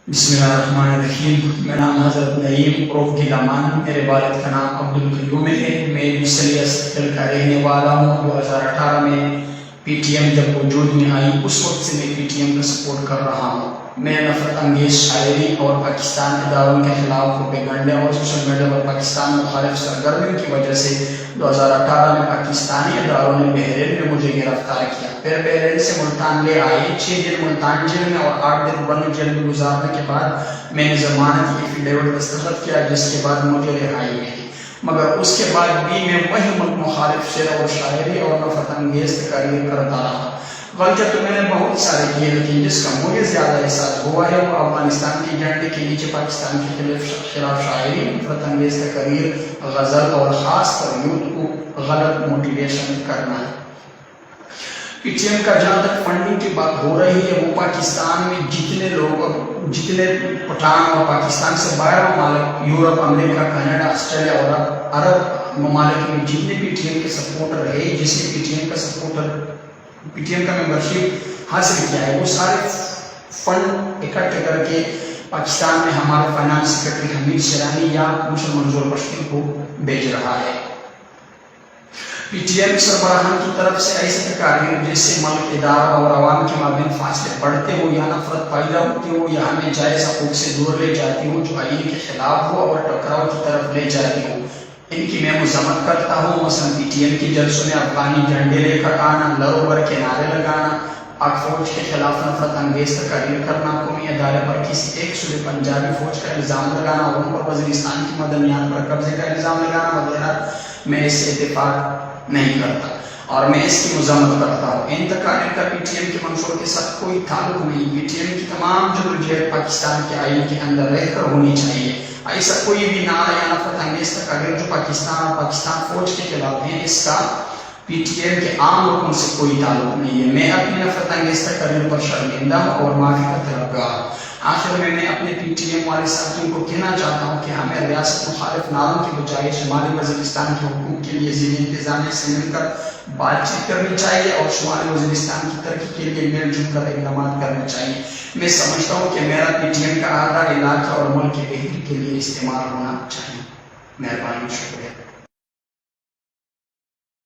بسم اللہ الرحمن الرحیم. میرا نام حضرت نعیم عرف گیلامان، میرے والد کا نام عبدالقیوم ہے. میں مصری اسکل کا رہنے والا ہوں. 2018 میں پی ٹی ایم جب وجود میں آئی اس وقت سے میں پی ٹی ایم کا سپورٹ کر رہا ہوں. میں نفرت انگیز شاعری اور پاکستان کے اداروں کے خلاف پروپیگنڈے اور سوشل میڈیا پر پاکستان مخالف سرگرمیوں کی وجہ سے 2018 میں پاکستانی اداروں نے بحرین میں مجھے گرفتار کیا. پھر بحرین سے ملتان لے آئے. 6 دن ملتان جیل میں اور 8 دن بند جیل میں گزارنے کے بعد میں نے ضمانت کی ایفیڈیوٹ دستخط کیا، جس کے بعد مجھے رہائی ملی. مگر اس کے بعد بھی میں وہی ملک مخالف شعر و شاعری اور نفرت انگیز تقاریر کرتا رہا. غلطیاں تو میں نے بہت سارے کیے، لیکن جس کا مجھے زیادہ احساس ہوا ہے وہ افغانستان کے جھنڈے کے نیچے پاکستان کے خلاف شاعری، نفرت انگیز تقاریر، غزل اور خاص کر یوتھ کو غلط موٹیویشن کرنا ہے. پی ٹی ایم کا جہاں تک فنڈنگ کی بات ہو رہی ہے، وہ پاکستان میں جتنے پٹھان اور پاکستان سے باہر ممالک، یورپ، امریکہ، کینیڈا، آسٹریلیا اور عرب ممالک میں جتنے پی ٹی ایم کے سپورٹر رہے، جس نے پی ٹی ایم کا ممبرشپ حاصل کیا ہے، وہ سارے فنڈ اکٹھے کر کے پاکستان میں ہمارے فائنانس سیکرٹری حمید شیرانی یا مسلم منظور پشتین کو بھیج رہا ہے. پی ٹی ایم سربراہان کی طرف سے ایسے تقاریر جس سے ملک، ادارہ اور عوام کے مابین فاصلے بڑھتے ہو یا نفرت پیدا ہوتی ہو یا ہمیں جائز حقوق سے دور لے جاتی ہو، جو آئین کے خلاف ہو اور ٹکراؤ کی طرف لے جاتی ہو، ان کی میں مذمت کرتا ہوں. مثلا پی ٹی ایم کی جلسوں میں افغانی جھنڈے لے کر آنا، لرو بر کے نعرے لگانا، پاک فوج کے خلاف نفرت انگیز تقاریر کرنا، قومی ادارے پر کسی ایک صوبے پنجابی فوج کا الزام لگانا اور ان پر وزیرستان کی مدنیات پر قبضے کا الزام لگانا وغیرہ، میں اس سے اتفاق نہیں کرتا اور میں اس کی مذمت کرتا ہوں. ان تقاریر کا پی ٹی ایم کے منشور کے ساتھ کوئی تعلق نہیں. پی ٹی ایم کی تمام جدوجہد پاکستان کے آئین کے اندر رہ کر ہونی چاہیے. ایسا کوئی بھی نعرہ یا نفرت انگیز تقاریر جو پاکستان اور پاکستان فوج کے خلاف ہیں، اس کا پی ٹی ایم کے عام لوگوں سے کوئی تعلق نہیں ہے. میں اپنی نفرت انگیز تقاریر پر شرمندہ اور معافی کا طلبگار ہوں. آخر میں اپنے پی ٹی ایم والے ساتھیوں کو کہنا چاہتا ہوں کہ ہمیں ریاست مخالف نعروں کے بجائے شمالی وزیرستان کے حقوق کے لیے ضلع انتظامیہ سے مل کر بات چیت کرنی چاہیے اور شمالی وزیرستان کی ترقی کے لیے مل جل کر اقدامات کرنے چاہیے. میں سمجھتا ہوں کہ میرا پی ٹی ایم کا اعلیٰ علاقہ اور ملک کی بہتری کے لیے استعمال ہونا چاہیے. مہربانی، شکریہ.